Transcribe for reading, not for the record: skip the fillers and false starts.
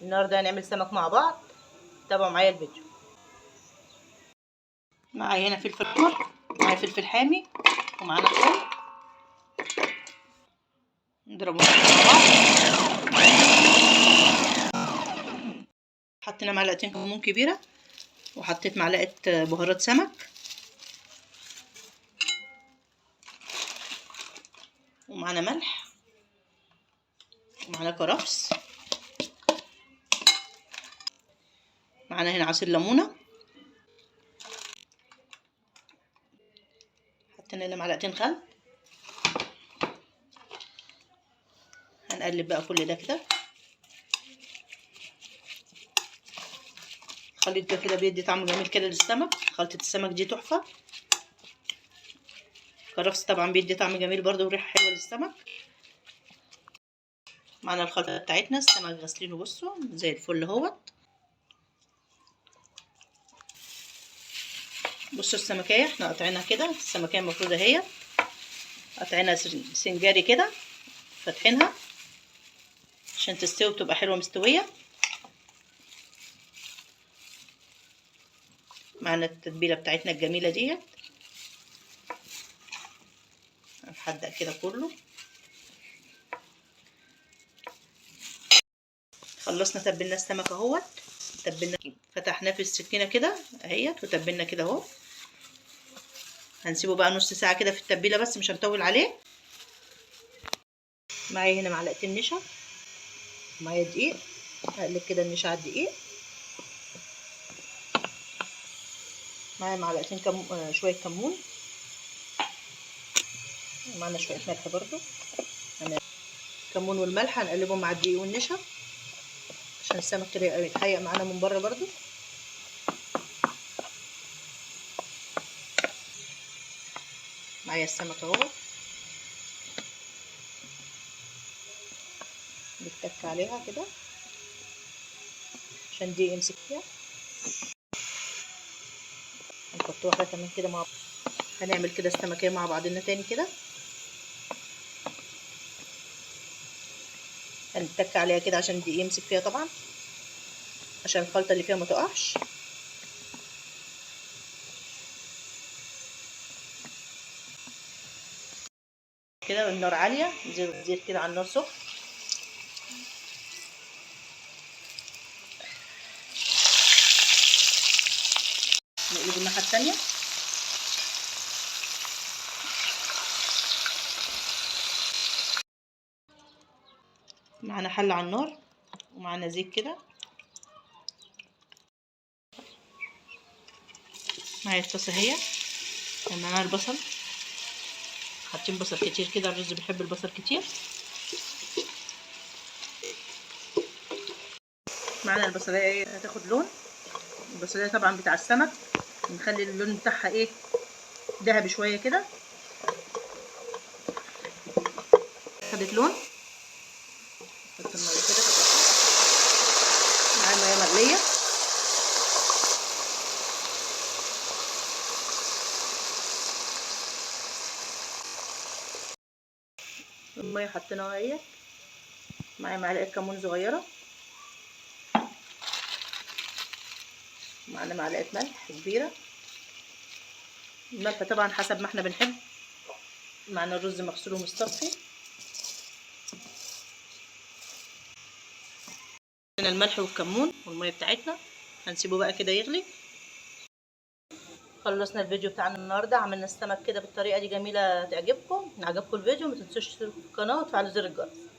النهارده هنعمل سمك مع بعض. تابعوا معايا الفيديو. معايا هنا فلفل احمر، معايا فلفل حامي، ومعانا ثوم. نضربهم مع بعض. حطينا معلقتين كمون كبيره، وحطيت معلقه بهارات سمك، ومعانا ملح، ومعانا كرفس، معانا هنا عصير ليمونه، حطينا هنا معلقتين خل. هنقلب بقى كل ده كده. الخليط ده كده بيدي طعم جميل كده للسمك. خلطة السمك دي تحفة. كرفس طبعا بيدي طعم جميل برضه وريحة حلوة للسمك. معانا الخلطة بتاعتنا. السمك غسلينه بصوا زي الفل اهوت. بصوا السمكية احنا قاطعينها كده. السمكية المفروض اهي قاطعينها سنجاري كده، فاتحينها عشان تستوي وتبقى حلوة مستوية. معانا التتبيلة بتاعتنا الجميلة ديت. هنحدق كده كله. خلصنا تبلنا السمك اهوت. تبلنا فتحناه في السكينة كده اهيت وتبلنا كده اهو. هنسيبه بقى نص ساعة كده في التتبيلة بس، مش هنطول عليه. معايا هنا معلقتين نشا، معايا دقيق. هقلب كده النشا على الدقيق. معايا معلقتين شوية كمون، ومعانا شوية ملح برضو. الكمون والملح هنقلبهم مع الدقيق والنشا عشان السمك يتحيق معانا من بره برضو. معايا السمك اهو، بتك عليها كده عشان الدقيق يمسك فيها. هنحط واحدة كمان كده مع بعض. هنعمل كده السمكية مع بعضنا تاني كده. هنتك عليها كده عشان الدقيق يمسك فيها طبعا، عشان الخلطة اللي فيها ما تقعش. كده والنار عالية. زيت كده على النار سخن. نقلب الناحية التانية. معانا حلة على النار ومعانا زيت كده. معايا الطاسة اهي. معانا البصل، حاطين بصل كتير كده. الرز بيحب البصل كتير. معانا البصلايه هتاخد لون. البصلايه طبعا بتاع السمك نخلي اللون بتاعها ايه، ذهبي شويه كده. خدت لون. نحط الميه كده. معايا ميه مغليه. الميه حطيناها اهي. معايا معلقه كمون صغيره. معانا معلقه ملح كبيره. الملح طبعا حسب ما احنا بنحب. معانا الرز مغسول ومصطفي. هنا الملح والكمون والميه بتاعتنا. هنسيبه بقى كده يغلي. خلصنا الفيديو بتاعنا النهارده. عملنا السمك كده بالطريقه دي جميله تعجبكم. ان عجبكم الفيديو ما تنسوش تشتركوا في القناه وتفعلوا زر الجرس.